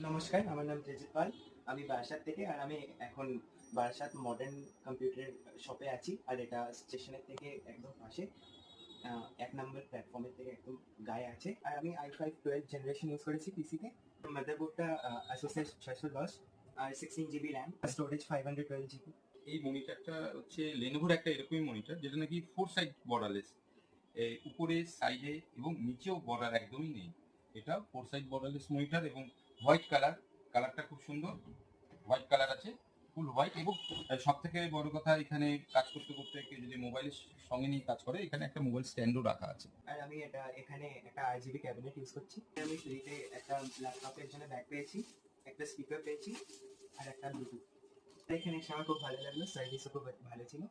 নমস্কার, আমার নাম তেজিত পাল। আমি বারাসাত থেকে, আর আমি এখন বারাসাত মডার্ন কম্পিউটার শপে আছি। আর এটা স্টেশনের থেকে একদম পাশে, ১ নম্বর প্ল্যাটফর্মের থেকে একদম গায়ে আছে। আর আমি i5 12th জেনারেশন ইউজ করেছি পিসিতে। মাদারবোর্ডটা Asus এর 610 আর 16 জিবি র্যাম, স্টোরেজ 512 জিবি। এই মনিটরটা হচ্ছে লেনোভোর একটা এরকমই মনিটর, যেটা নাকি 4 সাইড বর্ডারলেস। উপরে, সাইডে এবং নিচেও বর্ডার একদমই নেই। এটা 4 সাইড বর্ডারলেস মনিটর এবং হোয়াইট কালারটা খুব সুন্দর। হোয়াইট কালার আছে, ফুল হোয়াইট। এবং সব থেকে বড় কথা, এখানে কাজ করতে করতে কেউ যদি মোবাইলের সঙ্গে নিয়ে কাজ করে, এখানে একটা মোবাইল স্ট্যান্ডও রাখা আছে। আর আমি এখানে একটা RGB ক্যাবিনেট ইউজ করছি। আমি ফ্রিতে একটা ল্যাপটপের জন্য ব্যাগ পেয়েছি, একটা স্পিকার পেয়েছি আর একটা ব্লুটুথ। এখানে এসে আমার খুব ভালো লাগলো, সার্ভিসও খুব ভালো ছিল।